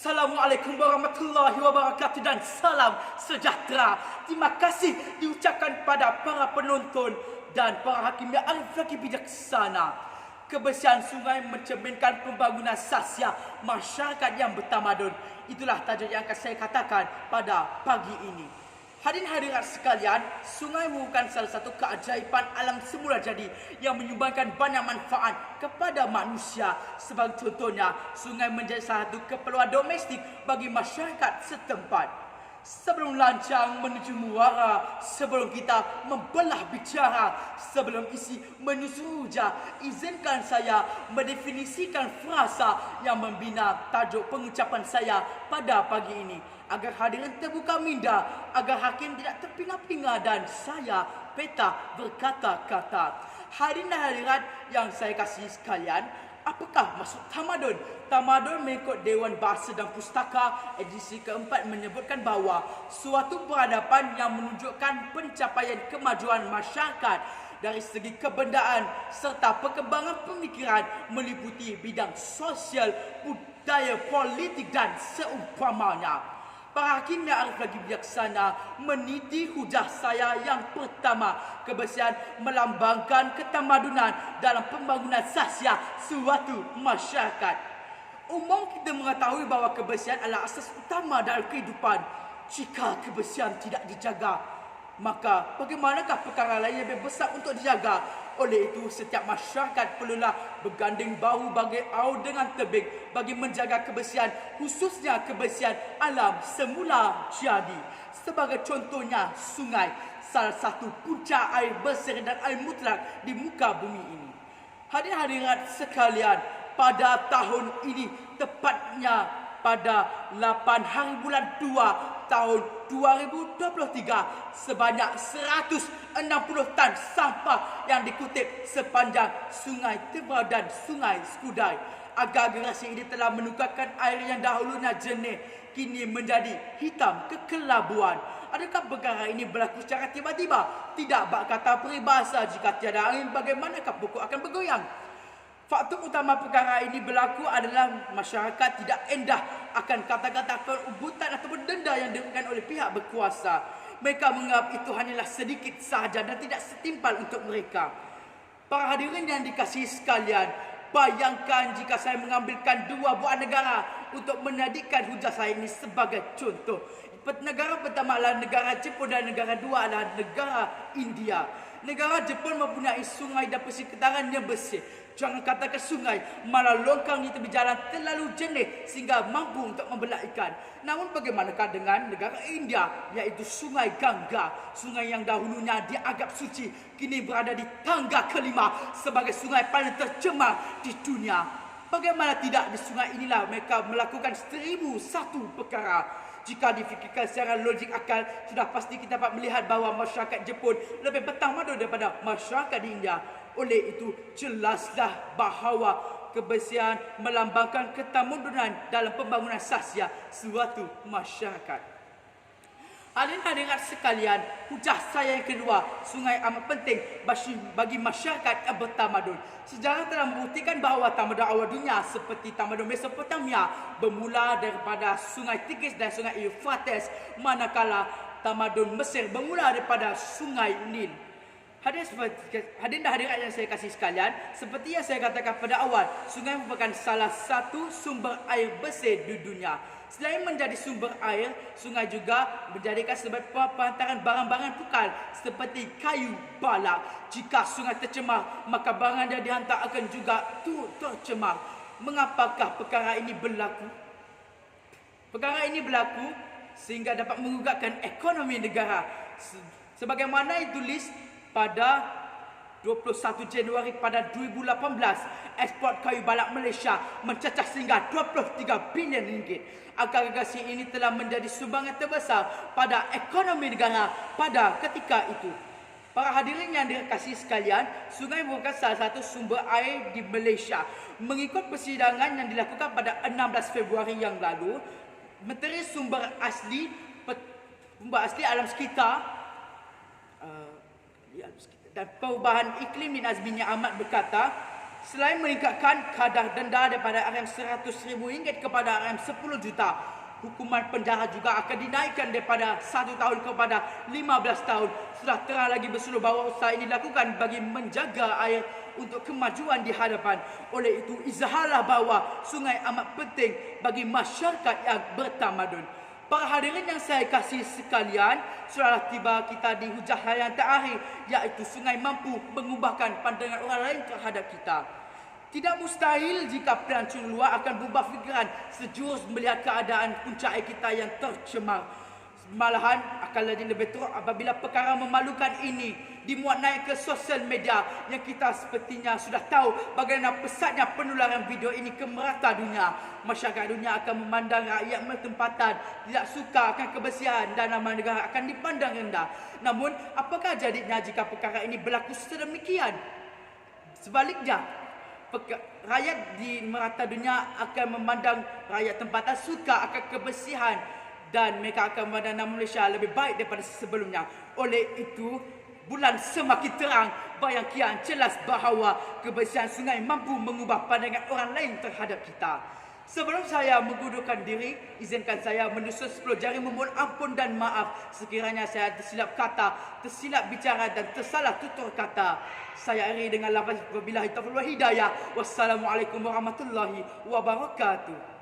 Assalamualaikum warahmatullahi wabarakatuh dan salam sejahtera. Terima kasih diucapkan pada para penonton dan para hakim yang arif bijaksana. Kebersihan sungai mencerminkan pembangunan sasial masyarakat yang bertamadun. Itulah tajuk yang akan saya katakan pada pagi ini. Hadirin hadirat sekalian, sungai merupakan salah satu keajaiban alam semula jadi yang menyumbangkan banyak manfaat kepada manusia. Sebagai contohnya, sungai menjadi salah satu keperluan domestik bagi masyarakat setempat. Sebelum lancang menuju muara, sebelum kita membelah bicara, sebelum isi menyusun hujah, izinkan saya mendefinisikan frasa yang membina tajuk pengucapan saya pada pagi ini. Agar hadirin terbuka minda, agar hakim tidak terpinga-pinga dan saya peta berkata-kata. Hadirin dan hadirat yang saya kasih sekalian, apakah maksud tamadun? Tamadun mengikut Dewan Bahasa dan Pustaka edisi keempat menyebutkan bahawa suatu peradaban yang menunjukkan pencapaian kemajuan masyarakat dari segi kebendaan serta perkembangan pemikiran meliputi bidang sosial, budaya, politik dan seumpamanya. Para hakim yang arif lagi bijaksana meniti hujah saya yang pertama. Kebersihan melambangkan ketamadunan dalam pembangunan sasial suatu masyarakat. Umum kita mengetahui bahawa kebersihan adalah asas utama dalam kehidupan. Jika kebersihan tidak dijaga, maka bagaimanakah perkara lain yang lebih besar untuk dijaga? Oleh itu, setiap masyarakat perlulah berganding bahu bagai aur dengan tebing bagi menjaga kebersihan, khususnya kebersihan alam semula jadi. Sebagai contohnya, sungai, salah satu punca air bersih dan air mutlak di muka bumi ini. Hadirin-hadirat sekalian, pada tahun ini, tepatnya pada 8 hari bulan 2 tahun 2023, sebanyak 160 tan sampah yang dikutip sepanjang Sungai Tebra dan Sungai Skudai. Agregasi ini telah menukarkan air yang dahulunya jernih kini menjadi hitam kekelabuan. Adakah perkara ini berlaku secara tiba-tiba? Tidak, bak kata peribahasa, jika tiada angin bagaimanakah pokok akan bergoyang? Faktor utama perkara ini berlaku adalah masyarakat tidak endah akan kata-kata perubutan atau denda yang diberikan oleh pihak berkuasa. Mereka menganggap itu hanyalah sedikit sahaja dan tidak setimpal untuk mereka. Para hadirin yang dikasihi sekalian, bayangkan jika saya mengambilkan dua buah negara untuk menjadikan hujah saya ini sebagai contoh. Negara pertama adalah negara Jepun dan negara dua adalah negara India. Negara Jepun mempunyai sungai dan persekitaran yang bersih. Jangan katakan sungai, malah longkang di tepi jalan terlalu jernih sehingga mampu untuk membelah ikan. Namun bagaimanakah dengan negara India, iaitu sungai Gangga, sungai yang dahulunya dianggap suci, kini berada di tangga kelima sebagai sungai paling tercemar di dunia. Bagaimana tidak, di sungai inilah mereka melakukan 1001 perkara. Jika difikirkan secara logik akal, sudah pasti kita dapat melihat bahawa masyarakat Jepun lebih bertamadun daripada masyarakat di India. Oleh itu, jelaslah bahawa kebersihan melambangkan ketamadunan dalam pembangunan sasial suatu masyarakat. Hadirin-hadirat sekalian, hujah saya yang kedua, sungai amat penting bagi masyarakat yang bertamadun. Sejarah telah membuktikan bahawa tamadun awal dunia seperti tamadun Mesopotamia bermula daripada sungai Tigris dan sungai Euphrates, manakala tamadun Mesir bermula daripada sungai Nil. Hadirin dan hadirat yang saya kasih sekalian, seperti yang saya katakan pada awal, sungai merupakan salah satu sumber air bersih di dunia. Selain menjadi sumber air, sungai juga menjadikan sebagai perantaran barang-barang tukar seperti kayu balak. Jika sungai tercemar, maka barang yang dihantar akan juga tercemar. Mengapakah perkara ini berlaku? Perkara ini berlaku sehingga dapat mengugatkan ekonomi negara. Sebagaimana ditulis pada 21 Januari pada 2018, ekspor kayu balak Malaysia mencecah sehingga 23 bilion ringgit. Agregasi ini telah menjadi sumbangan terbesar pada ekonomi negara pada ketika itu. Para hadirin yang dikasihi sekalian, sungai merupakan salah satu sumber air di Malaysia. Mengikut persidangan yang dilakukan pada 16 Februari yang lalu, Menteri Sumber Asli Alam Sekitar dan Perubahan Iklim Bin Azmi Ahmad berkata, Selain meningkatkan kadar denda daripada RM100,000 kepada RM10 juta, hukuman penjara juga akan dinaikkan daripada 1 tahun kepada 15 tahun. Sudah terang lagi bersuluh bahawa usaha ini dilakukan bagi menjaga air untuk kemajuan di hadapan. Oleh itu, izharlah bahawa sungai amat penting bagi masyarakat yang bertamadun. Para hadirin yang saya kasih sekalian, sudahlah tiba kita di hujah yang terakhir, iaitu sungai mampu mengubahkan pandangan orang lain terhadap kita. Tidak mustahil jika pelancong luar akan berubah fikiran sejurus melihat keadaan punca air kita yang tercemar. Malahan akan lebih teruk apabila perkara memalukan ini dimuat naik ke sosial media yang kita sepertinya sudah tahu bagaimana pesatnya penularan video ini ke merata dunia. Masyarakat dunia akan memandang rakyat bertempatan, tidak suka akan kebersihan dan nama negara akan dipandang rendah. Namun, apakah jadinya jika perkara ini berlaku sedemikian? Sebaliknya, rakyat di merata dunia akan memandang rakyat tempatan suka akan kebersihan dan mereka akan memandang nama Malaysia lebih baik daripada sebelumnya. Oleh itu, bulan semakin terang, bayang kian jelas bahawa kebersihan sungai mampu mengubah pandangan orang lain terhadap kita. Sebelum saya mengundurkan diri, izinkan saya menyusun 10 jari memohon ampun dan maaf sekiranya saya tersilap kata, tersilap bicara dan tersalah tutur kata. Saya akhiri dengan lafaz wabillahi taufiq wal hidayah. Wassalamualaikum warahmatullahi wabarakatuh.